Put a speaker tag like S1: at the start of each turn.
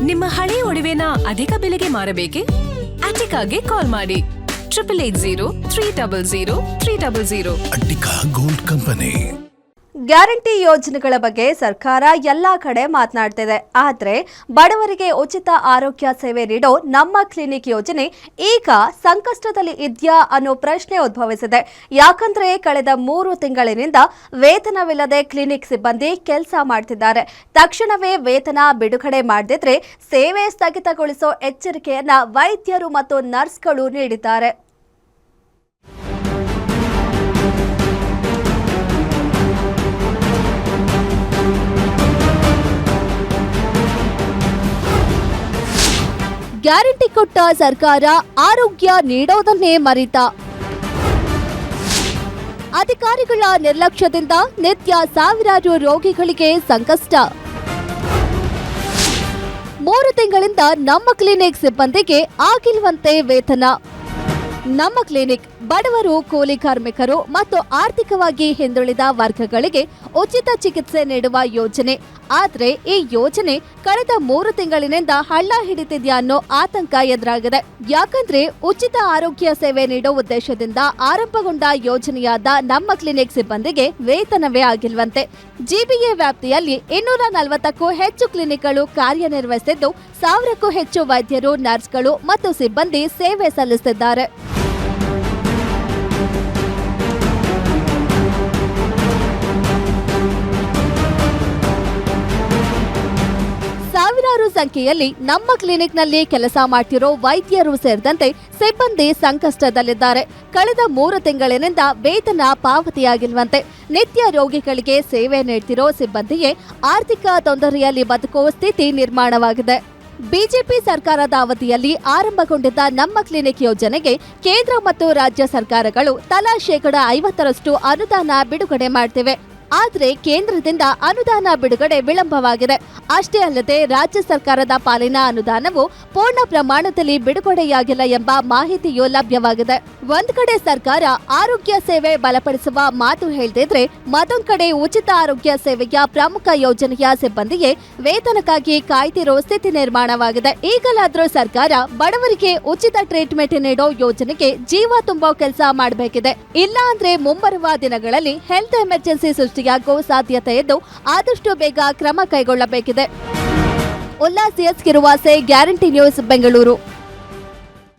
S1: ನಿಮ್ಮ ಹಳೆ ಒಡವೆನ ಅಧಿಕ ಬೆಲೆಗೆ ಮಾರಬೇಕೆ? ಅಟಿಕಾಗೆ ಕಾಲ್ ಮಾಡಿ 8803000300.
S2: Attica gold company.
S3: ಗ್ಯಾರಂಟಿ ಯೋಜನೆಗಳ ಬಗ್ಗೆ ಸರ್ಕಾರ ಎಲ್ಲಾ ಕಡೆ ಮಾತನಾಡ್ತಿದೆ. ಆದರೆ ಬಡವರಿಗೆ ಉಚಿತ ಆರೋಗ್ಯ ಸೇವೆ ನೀಡೋ ನಮ್ಮ ಕ್ಲಿನಿಕ್ ಯೋಜನೆ ಈಗ ಸಂಕಷ್ಟದಲ್ಲಿ ಇದೆಯಾ ಅನ್ನೋ ಪ್ರಶ್ನೆ ಉದ್ಭವಿಸಿದೆ. ಯಾಕಂದ್ರೆ ಕಳೆದ 3 ತಿಂಗಳಿನಿಂದ ವೇತನವಿಲ್ಲದೆ ಕ್ಲಿನಿಕ್ ಸಿಬ್ಬಂದಿ ಕೆಲಸ ಮಾಡ್ತಿದ್ದಾರೆ. ತಕ್ಷಣವೇ ವೇತನ ಬಿಡುಗಡೆ ಮಾಡದಿದ್ರೆ ಸೇವೆ ಸ್ಥಗಿತಗೊಳಿಸೋ ಎಚ್ಚರಿಕೆಯನ್ನ ವೈದ್ಯರು ಮತ್ತು ನರ್ಸ್ಗಳು ನೀಡಿದ್ದಾರೆ. ಗ್ಯಾರಂಟಿ ಕೊಟ್ಟ ಸರ್ಕಾರ ಆರೋಗ್ಯ ನೀಡೋದನ್ನೇ ಮರೆತ. ಅಧಿಕಾರಿಗಳ ನಿರ್ಲಕ್ಷ್ಯದಿಂದ ನಿತ್ಯ ಸಾವಿರಾರು ರೋಗಿಗಳಿಗೆ ಸಂಕಷ್ಟ. 3 ತಿಂಗಳಿಂದ ನಮ್ಮ ಕ್ಲಿನಿಕ್ ಸಿಬ್ಬಂದಿಗೆ ಆಗಿಲ್ವಂತೆ ವೇತನ. ನಮ್ಮ ಕ್ಲಿನಿಕ್ ಬಡವರು, ಕೂಲಿ ಕಾರ್ಮಿಕರು ಮತ್ತು ಆರ್ಥಿಕವಾಗಿ ಹಿಂದುಳಿದ ವರ್ಗಗಳಿಗೆ ಉಚಿತ ಚಿಕಿತ್ಸೆ ನೀಡುವ ಯೋಜನೆ. ಆದ್ರೆ ಈ ಯೋಜನೆ ಕಳೆದ 3 ತಿಂಗಳಿನಿಂದ ಹಳ್ಳ ಹಿಡಿತಿದ್ಯಾ ಅನ್ನೋ ಆತಂಕ ಎದುರಾಗಿದೆ. ಯಾಕಂದ್ರೆ ಉಚಿತ ಆರೋಗ್ಯ ಸೇವೆ ನೀಡೋ ಉದ್ದೇಶದಿಂದ ಆರಂಭಗೊಂಡ ಯೋಜನೆಯಾದ ನಮ್ಮ ಕ್ಲಿನಿಕ್ ಸಿಬ್ಬಂದಿಗೆ ವೇತನವೇ ಆಗಿಲ್ವಂತೆ. ಜಿಬಿಎ ವ್ಯಾಪ್ತಿಯಲ್ಲಿ 240ಕ್ಕೂ ಹೆಚ್ಚು ಕ್ಲಿನಿಕ್ಗಳು ಕಾರ್ಯನಿರ್ವಹಿಸುತ್ತಿದ್ದು 1000ಕ್ಕೂ ಹೆಚ್ಚು ವೈದ್ಯರು, ನರ್ಸ್ಗಳು ಮತ್ತು ಸಿಬ್ಬಂದಿ ಸೇವೆ ಸಲ್ಲಿಸುತ್ತಿದ್ದಾರೆ. ಸಾವಿರಾರು ಸಂಖ್ಯೆಯಲ್ಲಿ ನಮ್ಮ ಕ್ಲಿನಿಕ್ನಲ್ಲಿ ಕೆಲಸ ಮಾಡ್ತಿರೋ ವೈದ್ಯರು ಸೇರಿದಂತೆ ಸಿಬ್ಬಂದಿ ಸಂಕಷ್ಟದಲ್ಲಿದ್ದಾರೆ. ಕಳೆದ 3 ತಿಂಗಳಿನಿಂದ ವೇತನ ಪಾವತಿಯಾಗಿಲ್ವಂತೆ. ನಿತ್ಯ ರೋಗಿಗಳಿಗೆ ಸೇವೆ ನೀಡ್ತಿರೋ ಸಿಬ್ಬಂದಿಯೇ ಆರ್ಥಿಕ ತೊಂದರೆಯಲ್ಲಿ ಬದುಕುವ ಸ್ಥಿತಿ ನಿರ್ಮಾಣವಾಗಿದೆ. ಬಿಜೆಪಿ ಸರ್ಕಾರದ ಅವಧಿಯಲ್ಲಿ ಆರಂಭಗೊಂಡಿದ್ದ ನಮ್ಮ ಕ್ಲಿನಿಕ್ ಯೋಜನೆಗೆ ಕೇಂದ್ರ ಮತ್ತು ರಾಜ್ಯ ಸರ್ಕಾರಗಳು ತಲಾ 50% ಅನುದಾನ ಬಿಡುಗಡೆ ಮಾಡ್ತಿವೆ. ಆದರೆ ಕೇಂದ್ರದಿಂದ ಅನುದಾನ ಬಿಡುಗಡೆ ವಿಳಂಬವಾಗಿದೆ. ಅಷ್ಟೇ ಅಲ್ಲದೆ ರಾಜ್ಯ ಸರ್ಕಾರದ ಪಾಲಿನ ಅನುದಾನವು ಪೂರ್ಣ ಪ್ರಮಾಣದಲ್ಲಿ ಬಿಡುಗಡೆಯಾಗಿಲ್ಲ ಎಂಬ ಮಾಹಿತಿಯೂ ಲಭ್ಯವಾಗಿದೆ. ಒಂದ್ ಕಡೆ ಸರ್ಕಾರ ಆರೋಗ್ಯ ಸೇವೆ ಬಲಪಡಿಸುವ ಮಾತು ಹೇಳ್ತಿದ್ರೆ, ಮತ್ತೊಂದ್ ಕಡೆ ಉಚಿತ ಆರೋಗ್ಯ ಸೇವೆಯ ಪ್ರಮುಖ ಯೋಜನೆಯ ಸಿಬ್ಬಂದಿಗೆ ವೇತನಕ್ಕಾಗಿ ಕಾಯ್ತಿರೋ ಸ್ಥಿತಿ ನಿರ್ಮಾಣವಾಗಿದೆ. ಈಗಲಾದ್ರೂ ಸರ್ಕಾರ ಬಡವರಿಗೆ ಉಚಿತ ಟ್ರೀಟ್ಮೆಂಟ್ ನೀಡೋ ಯೋಜನೆಗೆ ಜೀವ ತುಂಬೋ ಕೆಲಸ ಮಾಡಬೇಕಿದೆ. ಇಲ್ಲ ಅಂದ್ರೆ ಮುಂಬರುವ ದಿನಗಳಲ್ಲಿ ಹೆಲ್ತ್ ಎಮರ್ಜೆನ್ಸಿ ಸೃಷ್ಟಿಯಾಗೋ ಸಾಧ್ಯತೆ ಇದ್ದು ಆದಷ್ಟು ಬೇಗ ಕ್ರಮ ಕೈಗೊಳ್ಳಬೇಕಿದೆ. ಉಲ್ಲಾಸ್ ಎಸ್ ಕಿರುವಾಸೆ, ಗ್ಯಾರಂಟಿ ನ್ಯೂಸ್, ಬೆಂಗಳೂರು.